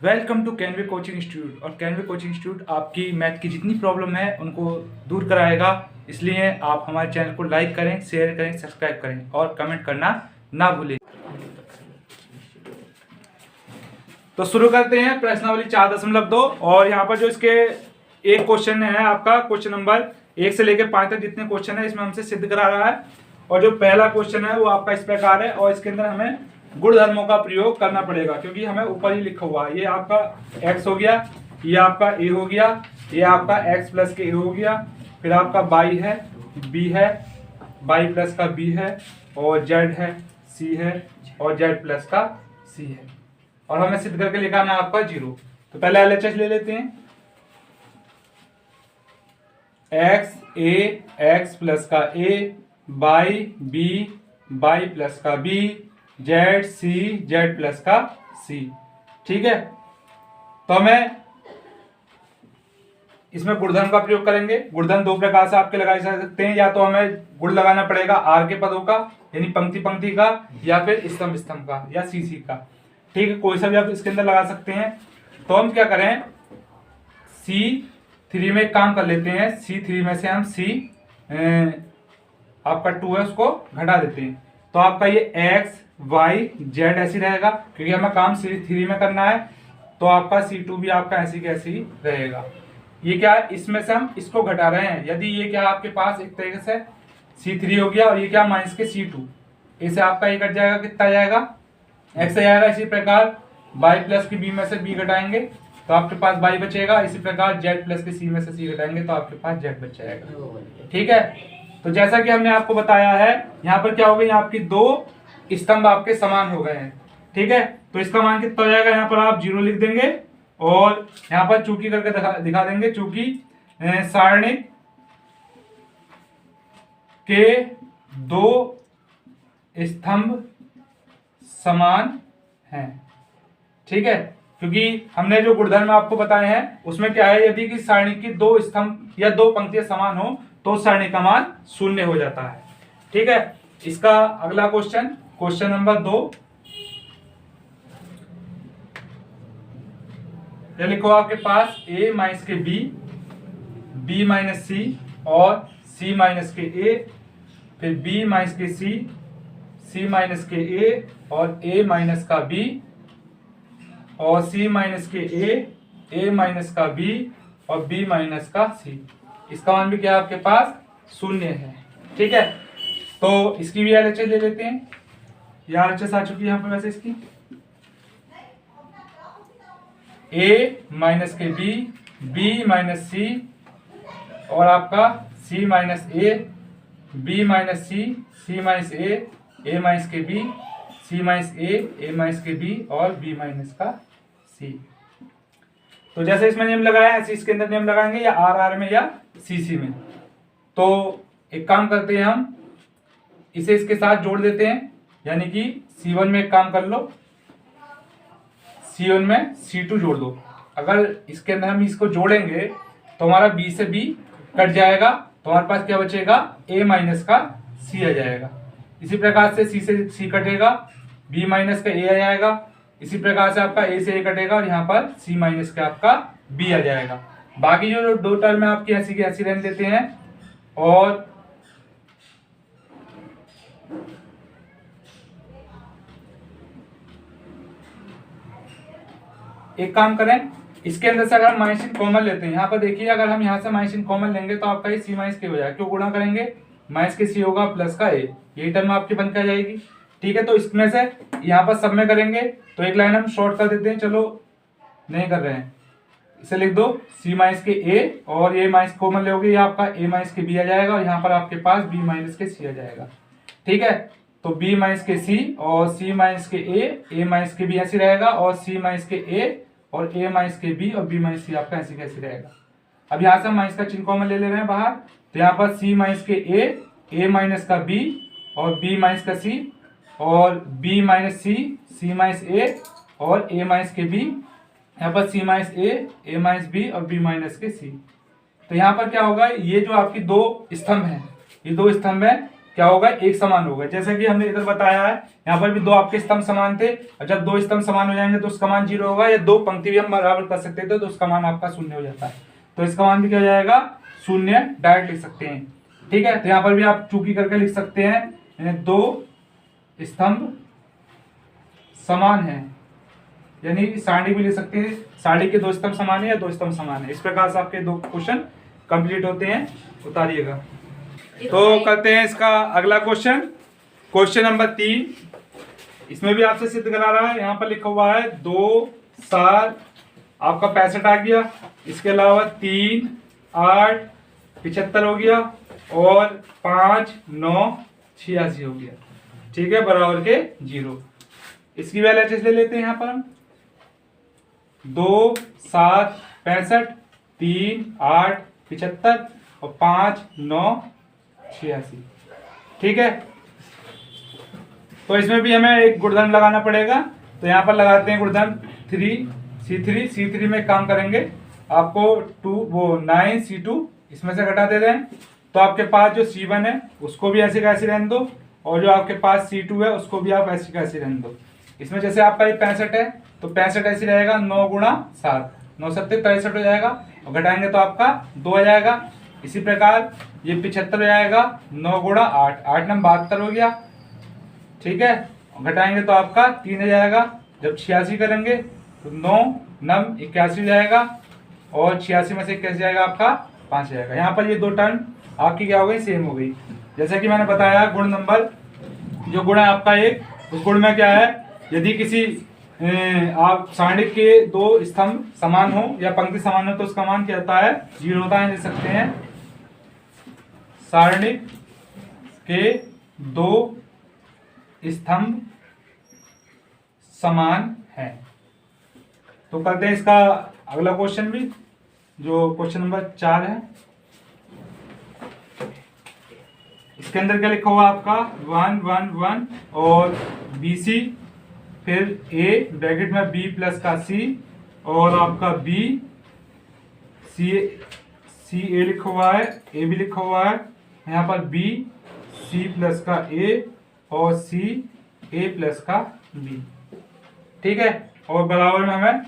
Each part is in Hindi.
Welcome to Canway coaching institute. और कैनवे कोचिंग इंस्टीट्यूट आपकी मैथ की जितनी प्रॉब्लम है उनको दूर कराएगा। इसलिए आप हमारे चैनल को लाइक करें, शेयर करें, सब्सक्राइब करें और कमेंट करना ना भूलें। तो शुरू करते हैं प्रश्नावली 4.2। और यहाँ पर जो इसके एक क्वेश्चन है आपका क्वेश्चन नंबर 1 से लेकर 5 तक जितने क्वेश्चन है इसमें हमसे सिद्ध करा रहा है। और जो पहला क्वेश्चन है वो आपका इस प्रकार है और इसके अंदर हमें गुणधर्मों का प्रयोग करना पड़ेगा क्योंकि हमें ऊपर ही लिखा हुआ है। ये आपका x हो गया, ये आपका a हो गया, ये आपका x प्लस के a हो गया, फिर आपका y है, b है, y प्लस का b है और z है, c है और z प्लस का c है। और हमें सिद्ध करके लिखाना है आपका 0। तो पहले LHS ले लेते हैं। x a x प्लस का a, y b y plus का b, Z C Z plus का सी। ठीक है, तो हमें इसमें गुणधर्म का प्रयोग करेंगे। गुणधर्म दो प्रकार से आपके लगाए जा सकते हैं। या तो हमें गुण लगाना पड़ेगा आर के पदों का यानी पंक्ति पंक्ति का, या फिर स्तंभ स्तंभ का या सी का। ठीक है, कोई सा भी आप इसके अंदर लगा सकते हैं। तो हम क्या करें, C3 में एक काम कर लेते हैं। C3 में से हम C आपका 2 है उसको घटा देते हैं। तो आपका ये x y z ऐसी रहेगा क्योंकि हमें काम C3 में करना है। तो आपका C2 भी आपका ऐसी कैसी रहेगा। ये क्या है, इसमें से हम इसको घटा रहे हैं। यदि ये क्या आपके पास एक तरीके से C3 हो गया और ये क्या माइनस के C2, इसे आपका ये कट जाएगा, कितना जाएगा x जाएगा। इसी प्रकार y प्लस की b में से b घटाएंगे तो आपके पास y बचेगा। इसी प्रकार z प्लस के c में से c घटाएंगे तो आपके पास z बच जाएगा। ठीक है, तो जैसा कि हमने आपको बताया है यहाँ पर क्या हो गई, आपकी दो स्तंभ आपके समान हो गए हैं। ठीक है, तो इसका मान कितना हो जाएगा, यहाँ पर आप 0 लिख देंगे और यहाँ पर चूकी करके दिखा देंगे। चूंकि सारणिक के दो स्तंभ समान हैं। ठीक है, क्योंकि हमने जो गुणधर्म आपको बताए हैं उसमें क्या है, यदि कि सारणी की दो स्तंभ या दो पंक्तियां समान हो तो सारणी का मान 0 हो जाता है। ठीक है, इसका अगला क्वेश्चन नंबर 2। ये लिखो आपके पास a माइनस के b, b माइनस c और c माइनस के a, फिर b माइनस के c, c माइनस के a और a माइनस का b और c माइनस के a माइनस का b और b माइनस का c। इसका मान भी क्या आपके पास 0 है। ठीक है, तो इसकी भी LHS ले लेते हैं। यह LHS आ चुकी है यहाँ पर वैसे इसकी a माइनस के b, b माइनस c और आपका c minus a, b minus c, c minus a minus के b, c minus a minus के b और b माइनस का c। तो जैसे इसमें नियम लगाया ऐसे इसके अंदर नियम लगाएंगे, या आर में या सी में। तो एक काम करते हैं, हम इसे इसके साथ जोड़ देते हैं। यानी कि C1 में एक काम कर लो, C1 में C2 जोड़ दो। अगर इसके अंदर हम इसको जोड़ेंगे तो हमारा B से B कट जाएगा तो हमारे पास क्या बचेगा, A माइनस का C आ जाएगा। इसी प्रकार से C से C कटेगा, B माइनस का A आ जाएगा। इसी प्रकार से आपका A से A कटेगा और यहाँ पर C माइनस का आपका B आ जाएगा। बाकी जो दो टर्म है आपकी ऐसी की ऐसी रहने देते हैं। और एक काम करें, इसके अंदर से अगर हम माइनस कॉमन लेते हैं, यहाँ पर देखिए अगर हम यहाँ से माइनस कॉमन लेंगे तो आपका ये C माइनस के हो जाएगा। क्यों गुणा करेंगे, माइनस के C होगा प्लस का A, यही टर्म आपकी बन कर जाएगी। ठीक है, तो इसमें से यहाँ पर सब में करेंगे तो एक लाइन हम शॉर्ट कर देते हैं। चलो नहीं कर रहे हैं, इसे लिख दो C माइनस के A और ये माइनस कॉमन लोगे, ये आपका A माइनस के B आ जाएगा और यहाँ पर आपके पास B माइनस के C आ जाएगा। ठीक है, तो B माइनस के C और C माइनस के A माइनस के B ऐसी रहेगा और C माइनस के A और A माइनस के B और B माइनस C आपका ऐसी कैसी रहेगा। अब यहाँ से हम माइनस का चिन्ह कॉमन ले रहे हैं बाहर, तो यहाँ पर C माइनस के A माइनस का B और B माइनस का C और B minus C, C minus A और A माइनस के B, यहाँ पर C minus A minus B और B माइनस के C। तो यहाँ पर क्या होगा, ये जो आपकी दो स्तंभ हैं, ये दो स्तंभ हैं क्या होगा, एक समान होगा। जैसे कि हमने इधर बताया है, यहाँ पर भी दो आपके स्तंभ समान थे, और जब दो स्तंभ समान हो जाएंगे तो उसका मान 0 होगा, या दो पंक्ति भी हम बराबर कर सकते थे तो उसका मान आपका 0 हो जाता है। तो इसका मान भी क्या हो जाएगा, 0 डायरेक्ट लिख सकते हैं। ठीक है, तो यहाँ पर भी आप चूकी करके लिख सकते हैं, दो स्तंभ समान है, यानी सारणी भी लिख सकते हैं, सारणी के दो स्तंभ समान है या दो स्तंभ समान है। इस प्रकार से आपके दो क्वेश्चन कंप्लीट होते हैं। उतारिएगा। तो करते हैं इसका अगला क्वेश्चन, क्वेश्चन नंबर 3। इसमें भी आपसे सिद्ध करा रहा है। यहाँ पर लिखा हुआ है 2 7 आपका 65 आ गया, इसके अलावा 3 8 75 हो गया, और 5 9 86 हो गया। ठीक है, बराबर के 0। इसकी वैल्यू ले लेते हैं। यहाँ पर हम 2 7 65 3 8 75 और 5 9 86। ठीक है, तो इसमें भी हमें एक गुणधर्म लगाना पड़ेगा। तो यहाँ पर लगाते हैं गुणधर्म 3 C3 में काम करेंगे। आपको 9 C2 इसमें से घटा दे रहे हैं, तो आपके पास जो C1 है उसको भी ऐसे कैसे रहने दो, और जो आपके पास C2 है उसको भी आप ऐसे कैसे रहने दो। इसमें जैसे आपका ये 65 है तो 65 ऐसे रहेगा, 9 गुणा 7 9 7 63 हो जाएगा, और घटाएंगे तो आपका 2 आ जाएगा। इसी प्रकार ये 75 हो जाएगा, 9 गुणा 8 8 9 72 हो गया। ठीक है, घटाएंगे तो आपका 3 आ जाएगा। जब 86 करेंगे तो 9 9 81 हो जाएगा, और 86 में से 81 जाएगा आपका 5 जाएगा। यहाँ पर ये दो टर्म आपकी क्या हो गई, सेम हो गई। जैसे कि मैंने बताया गुण नंबर, जो गुण है आपका एक, उस गुण में क्या है, यदि किसी आप सारणी के दो स्तंभ समान हो या पंक्ति समान हो तो उसका मान क्या होता है, 0 होता है। लिख सकते हैं सारणी के दो स्तंभ समान है। तो करते हैं इसका अगला क्वेश्चन भी, जो क्वेश्चन नंबर 4 है। इसके अंदर क्या लिखा हुआ आपका 1 1 1 और BC, फिर A ब्रैकेट में B प्लस का C, और आपका B C A लिखा हुआ है, A भी लिखा हुआ है। यहाँ पर B C प्लस का A और C A प्लस का B। ठीक है, और बराबर में हमें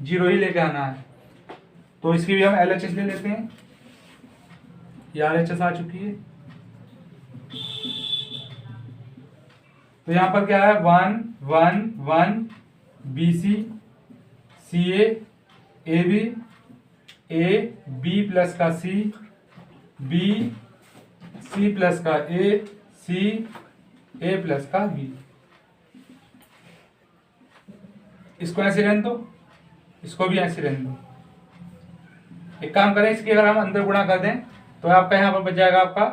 0 ही लेके आना है। तो इसकी भी हम LHS ले लेते हैं। ये RHS आ चुकी है। तो यहाँ पर क्या है, 1 1 1 BC CA AB A B plus का C B C प्लस का A C A प्लस का B। इसको ऐसे रहने दो, इसको भी ऐसे रहने दो। एक काम करें, इसकी अगर हम अंदर गुणा कर दें तो आपका यहाँ पर बच जाएगा आपका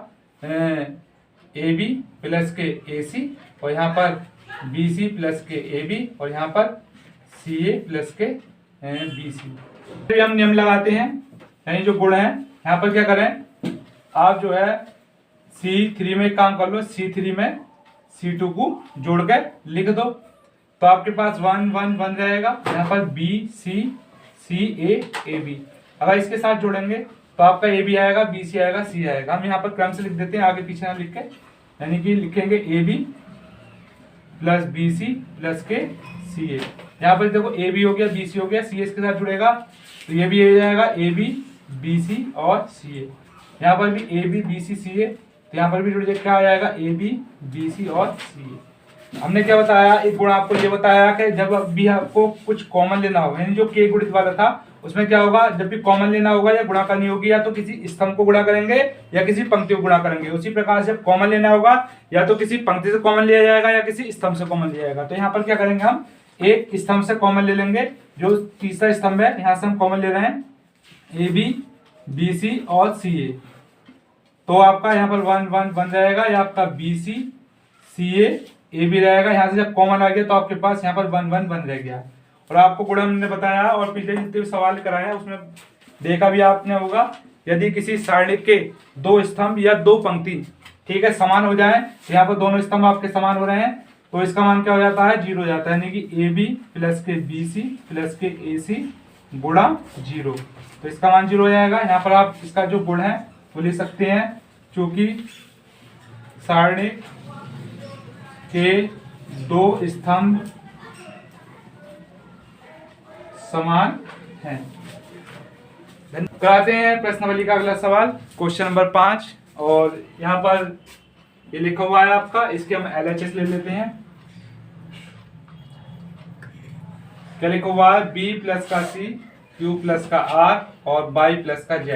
AB प्लस के AC, और यहाँ पर BC प्लस के AB, और यहाँ पर CA प्लस के BC। तो हम नियम लगाते हैं, यानी जो गुण है यहाँ पर क्या करें, आप जो है C3 में काम कर लो, C3 में C2 को जोड़ कर लिख दो, तो आपके पास 1 1 1 रहेगा। यहाँ पर BC CA AB, अगर इसके साथ जोड़ेंगे तो आपका AB आएगा, BC आएगा, C आएगा। हम यहाँ पर क्रम से लिख देते हैं, आगे पीछे ना लिख के, यानी कि लिखेंगे AB प्लस BC प्लस के CA। यहाँ पर देखो AB हो गया, BC हो गया, CA इसके साथ जुड़ेगा तो ये भी हो जाएगा AB BC और CA। यहाँ पर भी AB BC CA, तो यहाँ पर भी जुड़ जाएगा, क्या आ जाएगा, AB BC और CA। हमने क्या बताया, एक गुण आपको ये बताया कि जब भी आपको कुछ कॉमन लेना होगा, यानी जो K गुणित वाला था उसमें क्या होगा, जब भी कॉमन लेना होगा या गुणा करनी होगी, या तो किसी स्तंभ को गुणा करेंगे या किसी पंक्ति को गुणा करेंगे। उसी प्रकार से कॉमन लेना होगा, या तो किसी पंक्ति से कॉमन लिया जाएगा या किसी स्तंभ से कॉमन लिया जाएगा। तो यहाँ पर क्या करेंगे, हम एक स्तंभ से कॉमन ले लेंगे, जो तीसरा स्तंभ है यहाँ से हम कॉमन ले रहे हैं, AB BC और CA। तो आपका यहाँ पर 1 1 बन जाएगा, या आपका BC CA AB रहेगा। यहाँ से जब कॉमन आ गया तो आपके पास यहाँ पर 1 1 बन रह गया। और आपको गुण हमने बताया, और पिछले जितने भी सवाल कराए उसमें देखा भी आपने होगा, यदि किसी सारणी के दो स्तंभ या दो पंक्ति, ठीक है, समान हो जाए, यहाँ पर दोनों स्तंभ आपके समान हो रहे हैं, तो इसका मान क्या हो जाता है, 0 हो जाता है, यानी कि AB प्लस के BC प्लस के AC गुणा 0। तो इसका मान 0 हो जाएगा। यहाँ पर आप इसका जो गुण है वो लिख सकते हैं, चूंकि सारणी के दो स्तंभ समान हैं। कराते हैं प्रश्नावली का अगला सवाल, क्वेश्चन नंबर 5। और यहाँ पर ये लिखा हुआ है आपका, इसके हम LHS ले लेते हैं। क्या लिखा हुआ है? B प्लस का C, Q प्लस का R और Y प्लस का Z।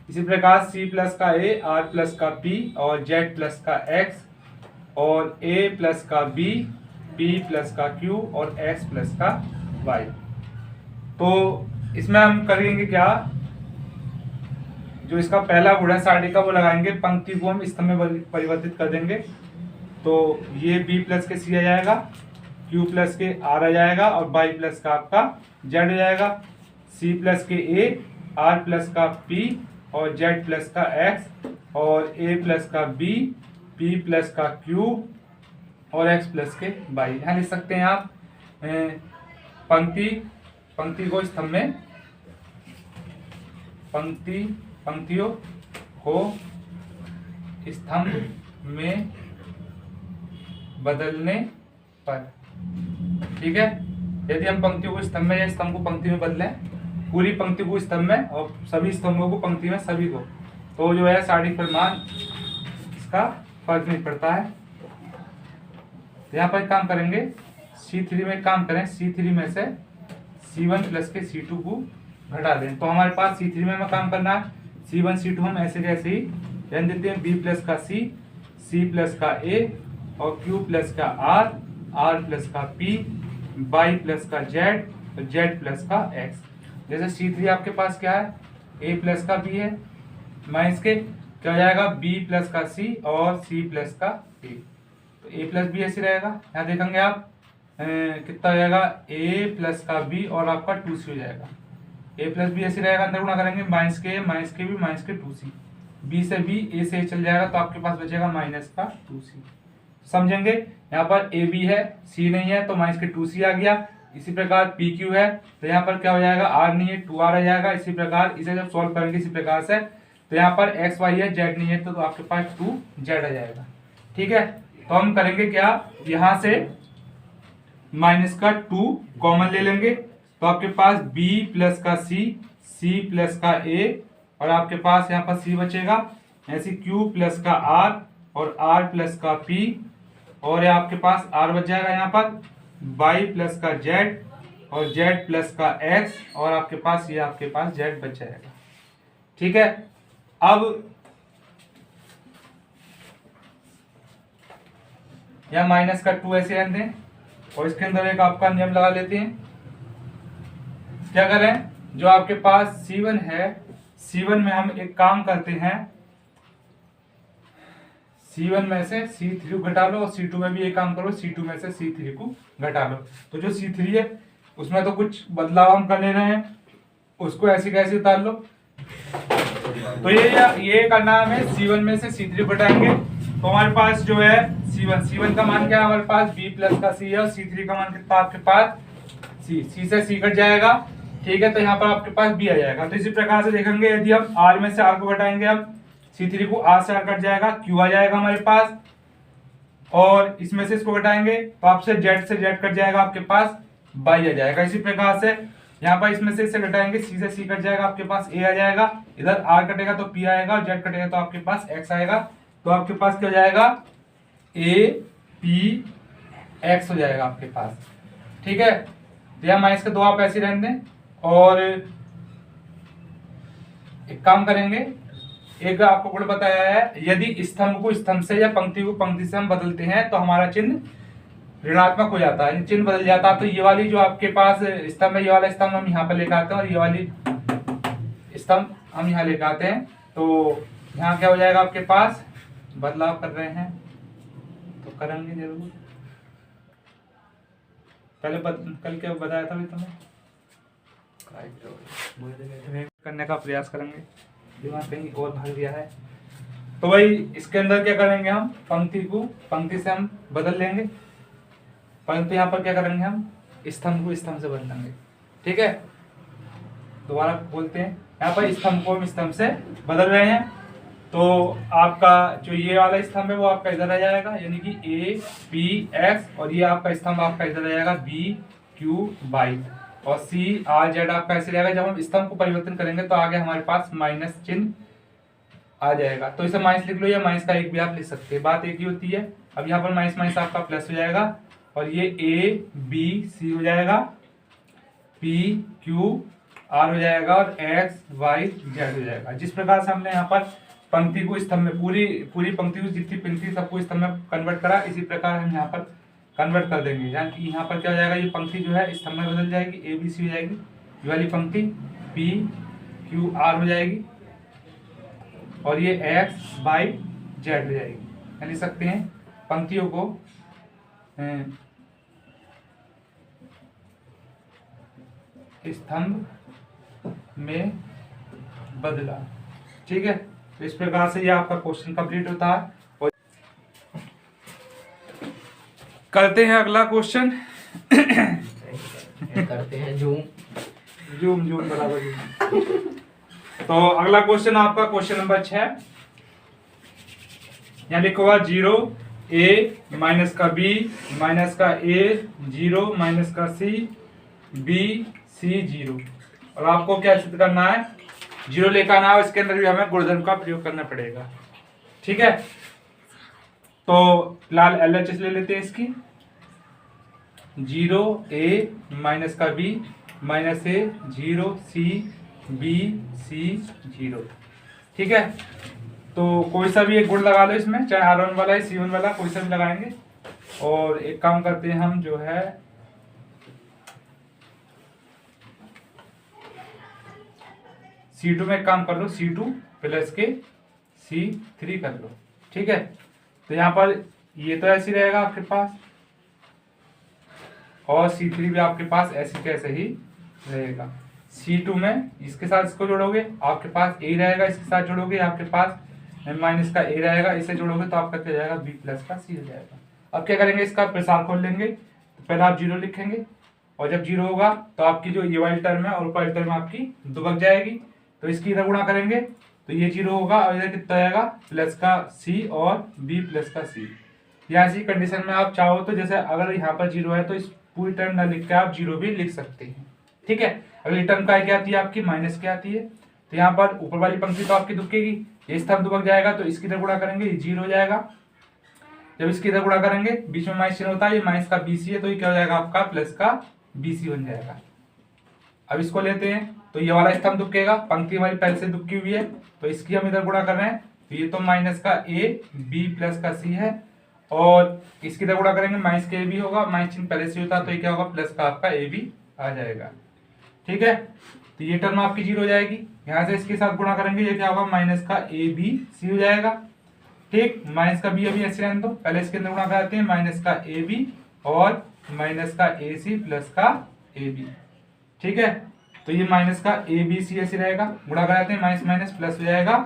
इसी प्रकार C प्लस का A, R प्लस का P और Z प्लस का X और A प्लस का B, P प्लस का Q और X प्लस का Y। तो इसमें हम करेंगे क्या, जो इसका पहला गुण है सारणी का वो लगाएंगे, पंक्ति को हम स्तंभ में परिवर्तित कर देंगे। तो ये B प्लस के C आ जाएगा, Q प्लस के R आ जाएगा और Y प्लस का आपका Z आ जाएगा। C प्लस के A, R प्लस का P और Z प्लस का X और A प्लस का B, P प्लस का Q और X प्लस के Y। यहाँ लिख सकते हैं आप पंक्ति को स्तंभ में, पंक्तियों को स्तंभ में बदलने पर। ठीक है, यदि हम पंक्तियों को स्तंभ में या स्तंभ को पंक्ति में बदलें, पूरी पंक्ति को स्तंभ में और सभी स्तंभों को पंक्ति में, सभी को, तो जो है सारणी परिमाण इसका फर्क नहीं पड़ता है। यहाँ पर काम करेंगे, C3 में काम करें, C3 में से C1 प्लस के C2 को घटा दें। तो हमारे पास C3 में हमें काम करना है, C1 C2 हम ऐसे कैसे ही ध्यान देते हैं, B प्लस का C प्लस का A और Q प्लस का R प्लस का P, Y प्लस का Z और Z प्लस का X। जैसे C3 आपके पास क्या है, A प्लस का B है, माइनस के क्या हो जाएगा, B प्लस का C और C प्लस का A। तो A प्लस B ऐसे रहेगा, यहाँ देखेंगे आप कितना हो जाएगा, A प्लस का B और आपका 2C हो जाएगा। A प्लस बी ऐसे रहेगा, अंदर गुणा करेंगे, माइनस के भी माइनस के 2C, B से B, A से A चल जाएगा, तो आपके पास बचेगा माइनस का 2C। समझेंगे, यहाँ पर A B है, C नहीं है, तो माइनस के 2C आ गया। इसी प्रकार P Q है, तो यहाँ पर क्या हो जाएगा, R नहीं है, 2R आ जाएगा। इसी प्रकार इसे जब सॉल्व करेंगे इसी प्रकार से, तो यहाँ पर X Y है, Z नहीं है, तो आपके पास 2Z आ जाएगा। ठीक है, तो हम करेंगे क्या, यहाँ से माइनस का 2 कॉमन ले लेंगे, तो आपके पास B प्लस का C प्लस का A और आपके पास यहाँ पर C बचेगा, ऐसे Q प्लस का R और R प्लस का P और आपके पास R बच जाएगा, यहाँ पर Y प्लस का Z और Z प्लस का X और आपके पास ये आपके पास Z बच जाएगा। ठीक है, अब यहाँ माइनस का 2 ऐसे रहने दें और इसके अंदर एक आपका नियम लगा लेते हैं। क्या करें, जो आपके पास C1 है, C1 में हम एक काम करते हैं, C1 में से C3 को घटा लो और C2 में भी एक काम करो, C2 में से C3 को घटा लो। तो जो C3 है उसमें तो कुछ बदलाव हम कर ले रहे हैं, उसको ऐसे कैसे उतार लो। तो ये करना है हमें, C1 में से C3 घटाएंगे, तो हमारे पास जो है C1 का मान क्या है, हमारे पास B प्लस का C है और C3 का मान कितना आपके पास C से C कट जाएगा। ठीक है, तो यहाँ पर आपके पास B आ जाएगा। तो इसी प्रकार से देखेंगे, यदि हम R में से R को घटाएंगे, अब C3 को R से R कट जाएगा, Q आ जाएगा हमारे पास, और इसमें से इसको घटाएंगे तो आपसे Z से Z कट जाएगा, आपके पास Y आ जाएगा। इसी प्रकार से यहाँ पर इसमें से इसे घटाएंगे, C से C कट जाएगा, आपके पास A आ जाएगा, इधर R कटेगा तो P आएगा और Z कटेगा तो आपके पास X आएगा। तो आपके पास क्या हो जाएगा, A P X हो जाएगा आपके पास। ठीक है, तो यहाँ माइनस के 2 आप ऐसे रहने दें और एक काम करेंगे, एक आपको गुण बताया है, यदि स्तंभ को स्तंभ से या पंक्ति को पंक्ति से हम बदलते हैं तो हमारा चिन्ह ऋणात्मक हो जाता है, चिन्ह बदल जाता है। तो ये वाली जो आपके पास स्तंभ है, ये वाला स्तंभ हम यहाँ पर लेकर आते हैं और ये वाली स्तंभ हम यहाँ लेकर आते हैं। तो यहाँ क्या हो जाएगा, आपके पास बदलाव कर रहे हैं तो करेंगे जरूर। कल क्या बताया था तुम्हें, करने का प्रयास करेंगे, दिमाग कहीं और भाग गया है। तो भाई इसके अंदर क्या करेंगे, हम पंक्ति को पंक्ति से हम बदल लेंगे, परंतु यहाँ पर क्या करेंगे, हम स्तंभ को स्तंभ से बदलेंगे। ठीक है, दोबारा बोलते हैं, यहाँ पर स्तंभ को हम स्तंभ से बदल रहे हैं। तो आपका जो ये वाला स्तंभ है वो आपका इधर आ जाएगा, यानी कि ए पी एक्स, और ये आपका स्तंभ आपका इधर आ जाएगा बी क्यू वाई, और सी आर जेड आपका ऐसे रहेगा। जब हम स्तंभ को परिवर्तन करेंगे तो आगे हमारे पास माइनस चिन्ह आ जाएगा, तो इसे माइनस लिख लो या माइनस का एक भी आप लिख सकते हैं, बात एक ही होती है। अब यहाँ पर माइनस माइनस आपका प्लस हो जाएगा, और ये ए बी सी हो जाएगा, पी क्यू आर हो जाएगा, और एक्स वाई जेड हो जाएगा। जिस प्रकार से हमने यहाँ पर पंक्ति को स्तंभ में, पूरी पंक्ति को जितनी पंक्ति सबको स्तंभ में कन्वर्ट करा, इसी प्रकार हम यहाँ पर कन्वर्ट कर देंगे। यानी कि यहाँ पर क्या हो जाएगा, ये पंक्ति जो है स्तंभ में बदल जाएगी, ए बी सी हो जाएगी, ये वाली पंक्ति पी क्यू आर हो जाएगी, और ये एक्स वाई जेड हो जाएगी। लिख सकते हैं पंक्तियों को स्तंभ में बदला। ठीक है, तो इस प्रकार से ये आपका क्वेश्चन कंप्लीट होता है। और करते हैं अगला क्वेश्चन। करते हैं जूम बराबर जूम। तो अगला क्वेश्चन आपका क्वेश्चन नंबर 6, यहाँ लिखा हुआ 0 ए माइनस का बी माइनस का ए 0 माइनस का सी बी सी 0, और आपको क्या सिद्ध करना है, 0 लेकर आना है, इसके अंदर भी हमें गुणधर्म का प्रयोग करना पड़ेगा। ठीक है, तो फिलहाल LHS ले लेते हैं इसकी। 0 ए माइनस का बी माइनस ए 0 सी बी सी 0। ठीक है, तो कोई सा भी एक गुण लगा लो इसमें, चाहे R1 वाला है C1 वाला, कोई सा भी लगाएंगे। और एक काम करते हैं हम, जो है C2 में एक काम कर लो, C2 प्लस के C3 कर लो। ठीक है, तो यहाँ पर ये तो ऐसे ही रहेगा आपके पास, और C3 भी आपके पास ऐसे कैसे ही रहेगा। C2 में इसके साथ इसको जोड़ोगे आपके पास A रहेगा, इसके साथ जोड़ोगे आपके पास माइनस का A रहेगा, इसे जोड़ोगे तो आपका क्या जाएगा, B प्लस का C हो जाएगा। अब क्या करेंगे, इसका प्रसार खोल लेंगे, तो पहले आप 0 लिखेंगे, और जब 0 होगा तो आपकी जो ये वाली टर्म है और ऊपर वाली टर्म आपकी दुबक जाएगी, तो इसकी इधर गुणा करेंगे तो ये 0 होगा, और इधर कितना आएगा, प्लस का C और B प्लस का C। यहाँ ऐसी कंडीशन में आप चाहो तो, जैसे अगर यहाँ पर 0 है तो इस पूरी टर्म ना लिख के आप 0 भी लिख सकते हैं। ठीक है, अगली टर्म क्या आती है आपकी, माइनस क्या आती है, तो यहाँ पर ऊपर वाली पंक्ति तो आपकी दुबकेगी, ये स्तंभ दुबक जाएगा, तो इसकी इधर गुणा करेंगे, ये 0 हो जाएगा। जब इसकी इधर गुणा करेंगे, बीच में माइनस चिन्ह होता है, ये माइनस का BC है, तो ये क्या हो जाएगा आपका, प्लस का BC बन जाएगा। अब इसको लेते हैं, तो ये वाला स्तंभ दुबकेगा, पंक्ति हमारी पहले से दुबकी हुई है, तो इसकी हम इधर गुणा कर रहे हैं, तो ये तो माइनस का A B प्लस का C है, और इसकी इधर गुणा करेंगे, माइनस के AB होगा, माइनस चिन्ह पहले से होता है, तो ये क्या होगा, प्लस का आपका AB आ जाएगा। ठीक है, तो ये टर्म आपकी 0 हो जाएगी, यहाँ से इसके साथ गुणा करेंगे, ये क्या होगा, माइनस का ABC हो जाएगा। ठीक, माइनस का B अभी ऐसे रहने दो, पहले इसके अंदर गुणा कराते हैं, माइनस का AB और माइनस का AC प्लस का AB। ठीक है, तो ये माइनस का ABC ऐसे रहेगा, गुणा कराते हैं, माइनस माइनस प्लस हो जाएगा,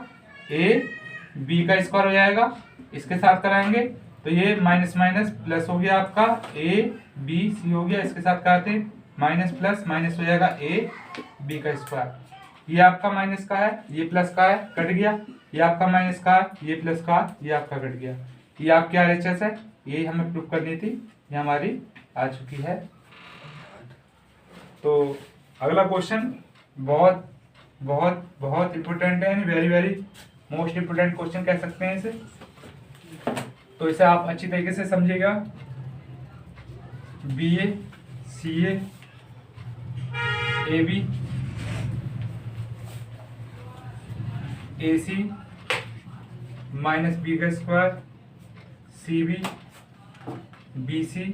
AB का स्क्वायर हो जाएगा, इसके साथ कराएंगे तो ये माइनस माइनस प्लस हो गया आपका, ABC हो गया, इसके साथ कराते हैं, माइनस प्लस माइनस हो जाएगा, AB का स्क्वायर। ये आपका माइनस का है, ये प्लस का है, कट गया, ये आपका माइनस का है, ये प्लस का, ये आपका कट गया। ये आपकी RHS है, यही हमें प्रूफ करनी थी, ये हमारी आ चुकी है। तो अगला क्वेश्चन बहुत बहुत बहुत इंपॉर्टेंट है, very very most important question कह सकते हैं इसे, तो इसे आप अच्छी तरीके से समझिएगा। BA CA AB AC minus B का स्क्वायर CB BC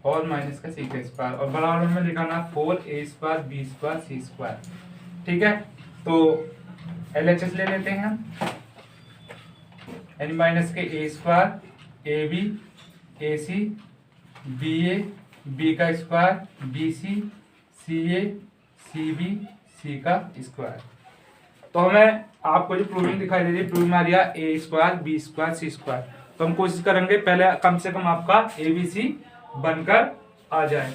और माइनस का C का स्क्वायर, और बराबर में लिखाना 4A square B square C square. ठीक है, तो LHS ले लेते हैं हम, यानी माइनस के A square AB AC BA B का square BC CA CB C का स्क्वायर। तो हमें आपको जो प्रूविंग दिखाई दे रही है, प्रूविंग आ रही है A square B square C square, तो हम कोशिश करेंगे पहले कम से कम आपका ABC बनकर आ जाए।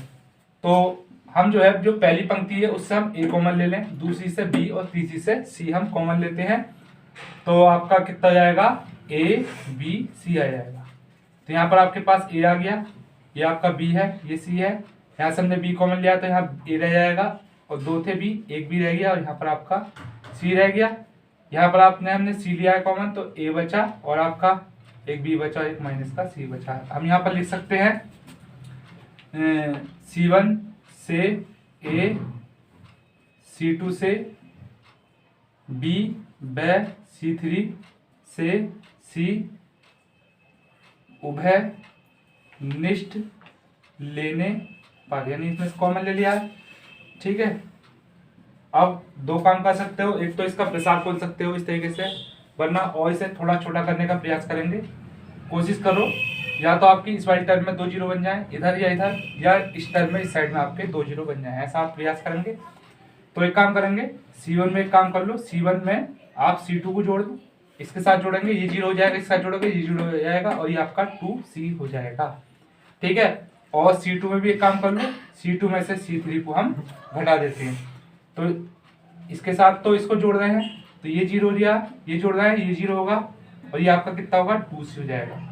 तो हम जो है, जो पहली पंक्ति है उससे हम A कॉमन ले लें, दूसरी से B और तीसरी से C हम कॉमन लेते हैं, तो आपका कितना जाएगा, ए बी सी आ जाएगा। तो यहाँ पर आपके पास ए आ गया, ये आपका बी है, ये सी है, यहाँ से हमने बी कॉमन लिया तो यहाँ ए रह जाएगा और दो थे बी, एक बी रह गया और यहाँ पर आपका सी रह गया। यहाँ पर आपने हमने सी लिया है कॉमन तो ए बचा और आपका एक बी बचा और एक माइनस का सी बचा। हम यहाँ पर लिख सकते हैं C1 से ए, C2 से बी व C3 से सी उभय निष्ठ लेने पर, यानी इसमें कॉमन ले लिया है। ठीक है, अब दो काम कर सकते हो, एक तो इसका प्रसार खोल सकते हो इस तरीके से, वरना और इसे थोड़ा छोटा करने का प्रयास करेंगे। कोशिश करो या तो आपकी इस वाली टर्म में 2 जीरो बन जाए इधर या इधर, या इस टर्म में इस साइड में आपके 2 जीरो बन जाए, ऐसा आप प्रयास करेंगे। तो एक काम करेंगे, C1 में एक काम कर लो, C1 में आप C2 को जोड़ दो, इसके साथ जोड़ेंगे ये जीरो हो जाएगा, इसके साथ जोड़ोगे ये जीरो हो जाएगा और ये आपका 2C हो जाएगा। ठीक है, और C2 में भी एक काम कर लो, C2 में से C3 को हम घटा देते हैं, तो इसके साथ तो इसको जोड़ रहे हैं तो ये जीरो लिया, ये जोड़ रहे हैं ये जीरो होगा और ये आपका कितना होगा 2C हो जाएगा।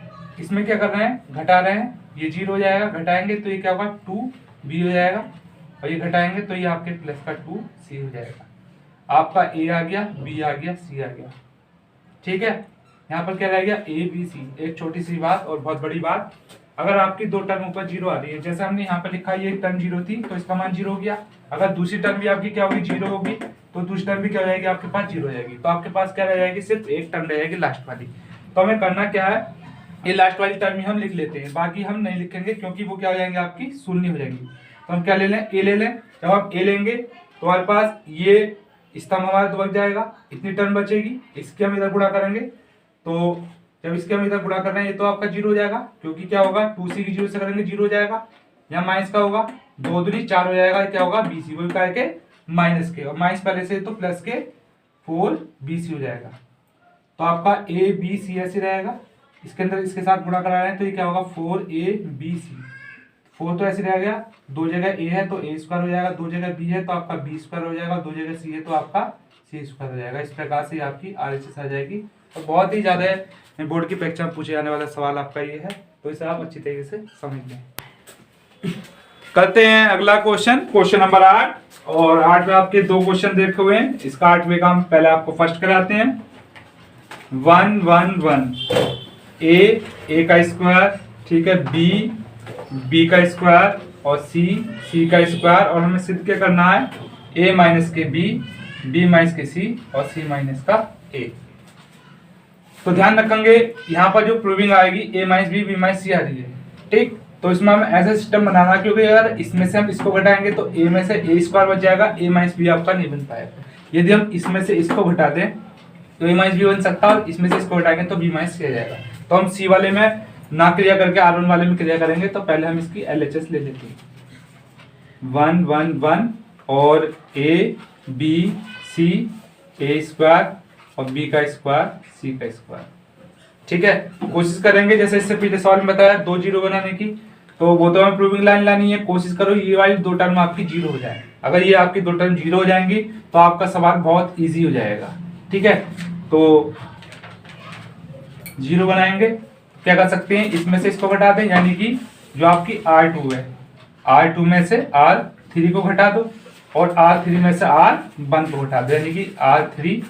इसमें क्या कर रहे हैं, घटा रहे हैं, ये जीरो हो जाएगा, घटाएंगे तो ये क्या होगा 2B हो जाएगा और ये घटाएंगे तो ये आपके प्लस का 2C हो जाएगा। आपका A आ गया, B आ गया, C आ गया। ठीक है, यहाँ पर क्या रह गया A B C। एक छोटी सी बात और बहुत बड़ी बात, अगर आपकी दो टर्म ऊपर जीरो आ रही है, जैसे हमने यहाँ पर लिखा ये टर्म जीरो थी तो इसका मान जीरो हो गया, अगर दूसरी टर्म भी आपकी क्या होगी जीरो होगी तो दूसरी टर्म भी क्या हो जाएगी आपके पास जीरो हो जाएगी, तो आपके पास क्या रह जाएगी सिर्फ एक टर्म रह जाएगी लास्ट वाली। तो हमें करना क्या है, ये लास्ट वाली टर्म ही हम लिख लेते हैं, बाकी हम नहीं लिखेंगे क्योंकि वो क्या हो जाएंगे आपकी शून्य हो जाएंगी। तो हम क्या ले लें, ए ले लें। जब हम ए लेंगे तो हमारे पास ये स्तंभ हमारा तो बच जाएगा, इतनी टर्म बचेगी, इसके हम इधर गुणा करेंगे, तो जब इसके हम इधर गुणा कर रहे हैं ये तो आपका जीरो हो जाएगा, क्योंकि क्या होगा 2C की जीरो से करेंगे जीरो हो जाएगा, यहाँ माइनस का होगा 2 दूनी 4 हो जाएगा, क्या होगा BC, वो करके माइनस के, और माइनस पहले से तो प्लस के 4BC हो जाएगा। तो आपका ABC ऐसे रहेगा, इसके अंदर इसके साथ गुणा करा रहे हैं तो ये क्या होगा 4ABC, 4 तो ऐसे रह गया, दो जगह A है तो A स्क्वायर हो जाएगा, दो जगह B है तो आपका B स्क्वायर हो जाएगा, दो जगह C है तो आपका C स्क्वायर हो जाएगा। इस प्रकार से आपकी RHS आ जाएगी। और बहुत ही ज्यादा बोर्ड की परीक्षा में पूछे जाने वाला सवाल आपका ये है, तो इसे आप अच्छी तरीके से समझ लें। करते हैं अगला क्वेश्चन, क्वेश्चन नंबर 8। और 8 में आपके दो क्वेश्चन देखे हुए हैं, इसका 8वें काम पहले आपको फर्स्ट कराते हैं। 1 1 1 ए का स्क्वायर, ठीक है, बी का स्क्वायर और सी का स्क्वायर, और हमें सिद्ध क्या करना है a माइनस के बी माइनस के सी और सी माइनस का ए। तो ध्यान रखेंगे यहाँ पर जो प्रूविंग आएगी a माइनस बी माइनस सी आ रही है, ठीक। तो इसमें हम ऐसा सिस्टम बनाना, क्योंकि अगर इसमें से हम इसको घटाएंगे तो a में से a स्क्वायर बच जाएगा, a माइनस बी आपका नहीं बन पाएगा। यदि हम इसमें से इसको घटा दें तो a माइनस बी बन सकता है, और इसमें से इसको घटाएंगे तो b माइनस सी आ जाएगा। तो हम सी वाले में ना क्रिया करके R1 वाले में क्रिया करेंगे, तो पहले हम इसकी LHS ले लेते हैं। 1 1 1 और a b c a square और b का स्क्वायर c का स्क्वायर, ठीक है। कोशिश करेंगे जैसे इससे पहले सवाल में बताया 2 जीरो बनाने की, तो वो तो हमें प्रूविंग लाइन लानी है। कोशिश करो ये वाली दो टर्म आपकी जीरो हो जाए, अगर ये आपकी दो टर्म जीरो हो जाएंगी तो आपका सवाल बहुत इजी हो जाएगा, ठीक है। तो जीरो बनाएंगे, क्या कर सकते हैं, इसमें से इसको घटा दें, यानी कि जो आपकी R2 है, R2 में से R3 को घटा दो और R3 में से R1 को घटा दो, यानी कि R3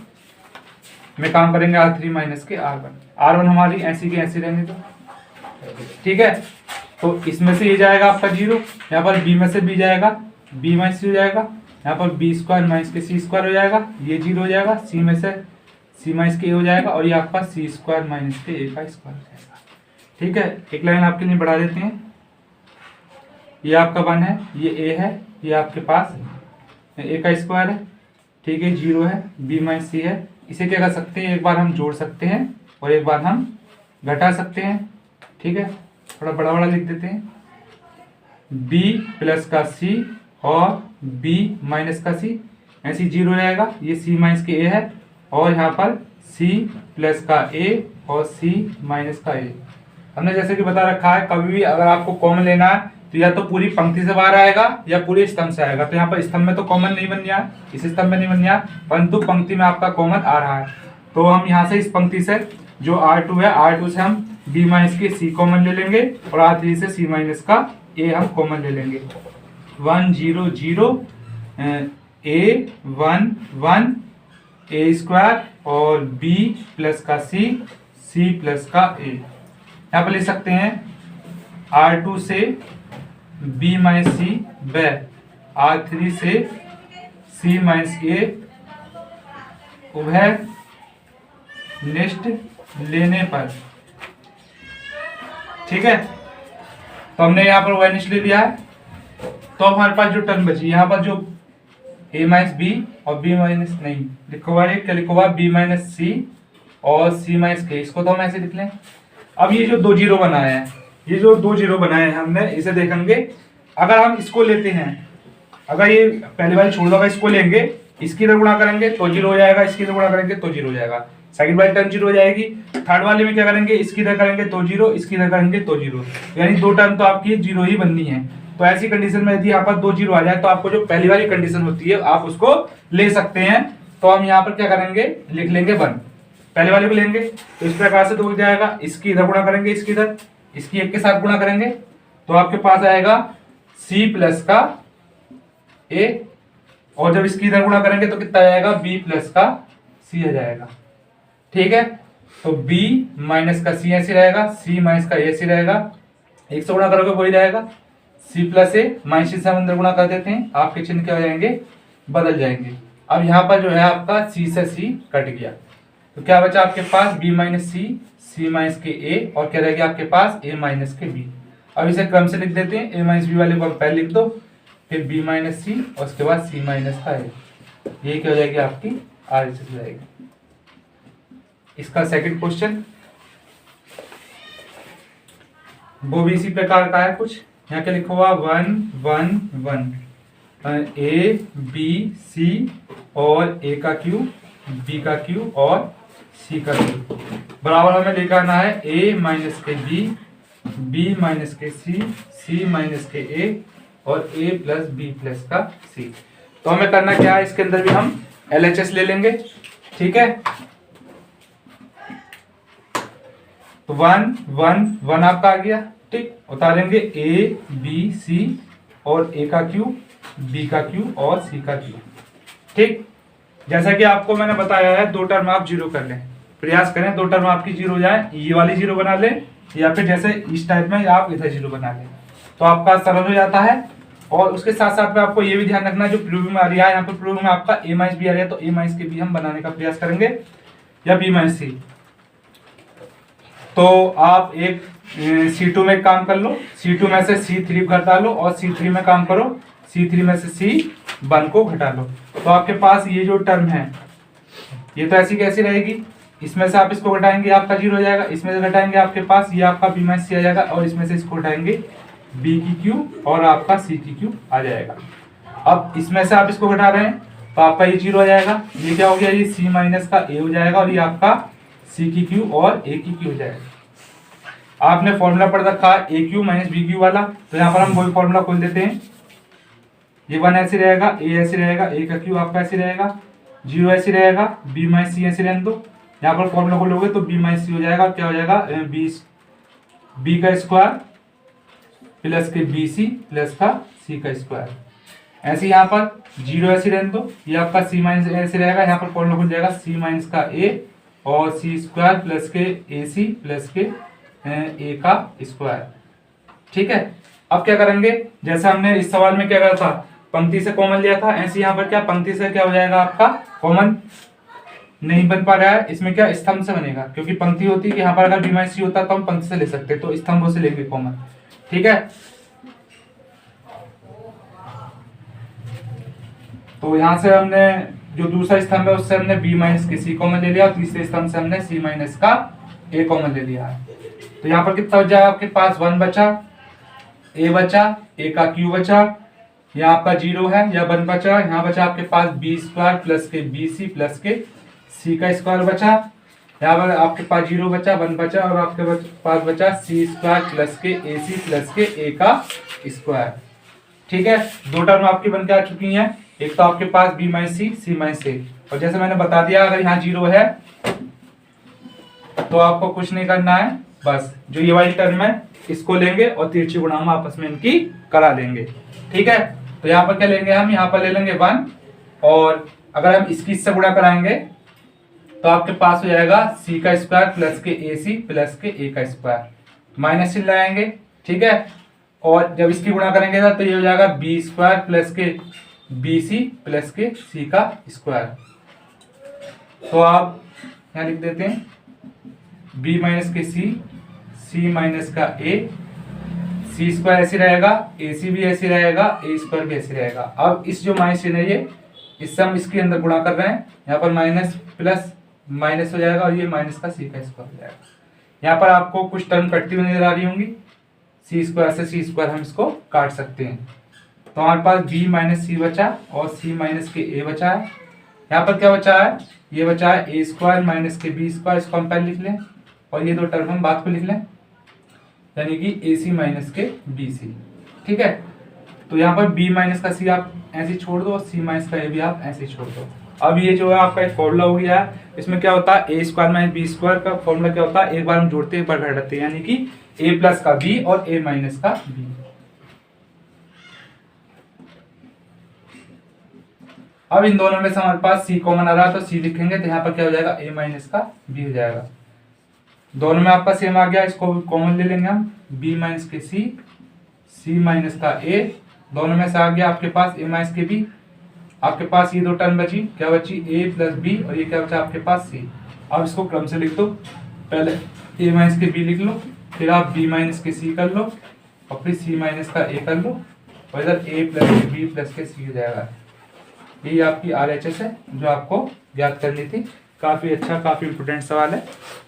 में काम करेंगे R3 माइनस के R1 हमारी ऐसी की ऐसी रहने दो, ठीक है। तो इसमें से ये जाएगा आपका जीरो, यहाँ पर B में से B जाएगा, B माइनस सी हो जाएगा, यहाँ पर B स्क्वायर माइनस के C स्क्वायर हो जाएगा, ये जीरो हो जाएगा, C में से C माइनस के A हो जाएगा, और ये आपका C स्क्वायर माइनस के A का स्क्वायर हो जाएगा, ठीक है। एक लाइन आपके लिए बढ़ा देते हैं, ये आपका 1 है, ये A है, ये आपके पास A का स्क्वायर है, ठीक है, जीरो है, B माइनस C है। इसे क्या कर सकते हैं, एक बार हम जोड़ सकते हैं और एक बार हम घटा सकते हैं, ठीक है। थोड़ा बड़ा बड़ा लिख देते हैं, B प्लस का C और B माइनस का C, ऐसी जीरो हो जाएगा, ये C माइनस के A है, और यहाँ पर C प्लस का A और C माइनस का A। हमने जैसे कि बता रखा है, कभी भी अगर आपको कॉमन लेना है तो या तो पूरी पंक्ति से बाहर आएगा या पूरे स्तंभ से आएगा। तो यहाँ पर स्तंभ में तो कॉमन नहीं बन रहा, इस स्तंभ में नहीं बन रहा, परंतु पंक्ति में आपका कॉमन आ रहा है। तो हम यहाँ से इस पंक्ति से जो R2 है, R2 से हम B माइनस के C कॉमन ले लेंगे और R3 से C माइनस का A हम कॉमन ले लेंगे। 1 0 0 A 1 1 A स्क्वायर और B प्लस का C प्लस का A। यहाँ पर लिख सकते हैं R2 से B माइनस C व R3 से C माइनस A उभय निष्ठ लेने पर। ठीक है, तो हमने यहाँ पर उभय निष्ठ ले लिया है। तो हमारे पास जो टर्म बची यहाँ पर जो A माइनस B और B माइनस नहीं लिखा हुआ है, क्या लिखा हुआ B माइनस C और C माइनस K, इसको तो हम ऐसे लिख लें। अब ये जो 2 जीरो बनाए हैं, ये जो 2 जीरो बनाए हैं हमने, इसे देखेंगे अगर हम इसको लेते हैं, अगर ये पहली वाली छोड़ दो, अगर इसको लेंगे इसकी तरह गुणा करेंगे तो जीरो हो जाएगा, इसकी तरह गुणा करेंगे तो जीरो हो जाएगा, सेकंड वाली टर्म जीरो हो जाएगी। थर्ड वाले में क्या करेंगे, इसकी तरह करेंगे तो जीरो, इसकी तरह करेंगे तो जीरो, यानी 2 टर्म तो आपकी जीरो ही बननी है। तो ऐसी कंडीशन में यदि यहाँ पर 2 जीरो आ जाए तो आपको जो पहली वाली कंडीशन होती है आप उसको ले सकते हैं। तो हम यहाँ पर क्या करेंगे, लिख लेंगे 1, पहले वाले को लेंगे तो इस प्रकार से 2 हो जाएगा, इसकी इधर गुणा करेंगे, इसकी इधर, इसकी एक के साथ गुणा करेंगे तो आपके पास आएगा C प्लस का A, और जब इसकी इधर गुणा करेंगे तो कितना आएगा, B प्लस का C आ जाएगा। ठीक है, तो B माइनस का C ऐसे रहेगा, C माइनस का A ऐसे रहेगा, एक से गुणा करोगे वही रहेगा, C प्लस A माइनस से हम अंदर गुणा कर देते हैं, आपके चिन्ह क्या हो जाएंगे, बदल जाएंगे। अब यहाँ पर जो है आपका C से C कट गया, तो क्या बचा आपके पास B माइनस C माइनस के A, और क्या रहेगा आपके पास A माइनस के B। अब इसे क्रम से लिख देते हैं, A माइनस B वाले को पहले लिख दो, फिर B माइनस C और उसके बाद C माइनस का A। ये क्या हो जाएगी आपकी RHS हो जाएगी। इसका सेकंड क्वेश्चन वो भी इसी प्रकार का है कुछ। यहाँ क्या लिखा हुआ, 1 1 1 A B C और A का क्यूब, B का क्यूब और C का क्यूब बराबर हमें लेकर आना है A माइनस के B, B माइनस के C, C माइनस के A और A प्लस B प्लस का C। तो हमें करना क्या है, इसके अंदर भी हम LHS ले लेंगे। ठीक है, तो 1 1 1 आपका आ गया। ठीक, उतारेंगे A B C और A का क्यूब, B का क्यूब और C का क्यूब। ठीक, जैसा कि आपको मैंने बताया है 2 टर्म आप जीरो कर लें, प्रयास करें 2 टर्म आपकी जीरो जाए, ये वाली जीरो बना लें या फिर जैसे इस टाइप में आप इधर जीरो बना लें, तो आपका सरल हो जाता है। और उसके साथ साथ में आपको ये भी ध्यान रखना है, जो प्रूफ में आ रही है, यहाँ पर प्रूफ में आपका A माइनस B आ रहा है, तो A माइनस के B हम बनाने का प्रयास करेंगे या B माइनस C। तो आप एक C2 में काम कर लो, C2 में से C3 घटा लो और C3 में काम करो, C3 में से C1 को घटा लो। तो आपके पास ये जो टर्म है ये तो ऐसी कैसी रहेगी, इसमें से आप इसको घटाएंगे आपका जीरो हो जाएगा, इसमें से घटाएंगे आपके पास ये आपका B माइनस C आ जाएगा, और इसमें से इसको घटाएंगे B की क्यूब और आपका C की क्यूब आ जाएगा। अब इसमें से आप इसको घटा रहे हैं तो आपका ये जीरो हो जाएगा, ये क्या हो गया, ये C माइनस का A हो जाएगा और ये आपका C की क्यूब और A की क्यूब हो जाएगा। आपने फॉर्मूला पढ़ रखा है A cube minus B cube वाला, तो यहाँ पर हम वही फॉर्मूला खोल देते हैं। ये 1 ऐसे रहेगा, A ऐसे रहेगा, A का क्यूब आपका ऐसे रहेगा, 0 ऐसे रहेगा, B माइनस C ऐसे रहने दो। यहाँ पर फॉर्मूला खोलोगे तो B माइनस C हो जाएगा, क्या हो जाएगा, B का स्क्वायर प्लस के BC प्लस का C का स्क्वायर। ऐसे यहाँ पर 0 ऐसे रहने दो, ये आपका C माइनस ऐसे रहेगा, यहाँ पर फॉर्मूला खुल जाएगा C माइनस का A और C स्क्वायर प्लस के AC प्लस के A का स्क्वायर। ठीक है, अब क्या करेंगे, जैसे हमने इस सवाल में क्या करा था, पंक्ति से कॉमन लिया था, ऐसे यहाँ पर क्या पंक्ति से क्या हो जाएगा आपका कॉमन नहीं बन पा रहा है, इसमें क्या स्तंभ से बनेगा, क्योंकि पंक्ति होती है कि यहाँ पर अगर B माइनस C होता तो हम पंक्ति से ले सकते, तो स्तंभों से लेंगे कॉमन। ठीक है, तो यहाँ से हमने जो दूसरा स्तंभ है उससे हमने B माइनस के C कॉमन ले लिया, और तीसरे स्तंभ से हमने C माइनस का A कॉमन ले लिया है। तो यहाँ पर कितना बचा आपके पास, 1 बचा, A बचा, A का क्यूब बचा, यहाँ आपका 0 है या 1 बचा, यहाँ बचा आपके पास B स्क्वायर प्लस के BC प्लस के C का स्क्वायर बचा, यहाँ पर आपके पास 0 बचा, 1 बचा, और आपके पास बचा C स्क्वायर प्लस के AC प्लस के A का स्क्वायर। ठीक है, 2 टर्म आपकी बन के आ चुकी हैं, एक तो आपके पास B minus C, C minus A, और जैसे मैंने बता दिया अगर यहाँ 0 है तो आपको कुछ नहीं करना है, बस जो ये वाली टर्म है इसको लेंगे और तिरछी गुणा हम आपस में इनकी करा लेंगे। ठीक है, तो यहाँ पर क्या लेंगे हम, यहाँ पर ले लेंगे 1 और अगर हम इसकी इससे गुणा कराएंगे तो आपके पास हो जाएगा c का स्क्वायर प्लस के ac प्लस के a का स्क्वायर, माइनस चिन्ह लगाएंगे। ठीक है, और जब इसकी गुणा करेंगे तो ये हो जाएगा b स्क्वायर प्लस के bc प्लस के c का स्क्वायर। तो आप यहाँ लिख देते हैं b माइनस के c माइनस का a, c स्क्वायर ऐसे रहेगा, ac भी ऐसे रहेगा, a स्क्वायर भी ऐसे रहेगा। अब इस जो माइनस चिन्ह है ये, इससे हम इसके अंदर गुणा कर रहे हैं, यहाँ पर माइनस प्लस माइनस हो जाएगा और ये माइनस का c का स्क्वायर हो जाएगा। यहाँ पर आपको कुछ टर्म कटती हुई नजर आ रही होंगी, c स्क्वायर से c स्क्वायर हम इसको काट सकते हैं। तो हमारे पास b माइनस सी बचा और c माइनस के a बचा है। यहाँ पर क्या बचा है, ये बचा है a स्क्वायर माइनस के b स्क्वायर, इसको हम पहले लिख लें और ये दो टर्म हम बाद को लिख लें, यानी कि ac माइनस के bc। ठीक है, तो यहाँ पर b माइनस का c आप ऐसे छोड़ दो और c माइनस का a भी आप ऐसे छोड़ दो। अब ये जो है आपका एक फॉर्मूला हो गया है, इसमें क्या होता है a square minus b square का फॉर्मूला क्या होता है, एक बार हम जोड़ते हैं एक बार घटाते हैं, यानी कि a प्लस का b और a माइनस का b। अब इन दोनों में से हमारे पास c कॉमन आ रहा है तो c लिखेंगे, तो यहाँ पर क्या हो जाएगा a माइनस का b हो जाएगा। दोनों में आपका सेम आ गया, इसको कॉमन ले लेंगे हम, b माइनस के c माइनस का a, दोनों में से आ गया आपके पास a माइनस के b। आपके पास ये दो टर्म बची, क्या बची a प्लस b और ये क्या बचा आपके पास c। अब इसको क्रम से लिख दो, पहले a माइनस के b लिख लो, फिर आप b माइनस के c कर लो और फिर c माइनस का a कर लो और इधर a प्लस के b प्लस के c हो जाएगा। ये आपकी RHS है जो आपको ज्ञात करनी थी। काफी अच्छा, काफी इंपोर्टेंट सवाल है।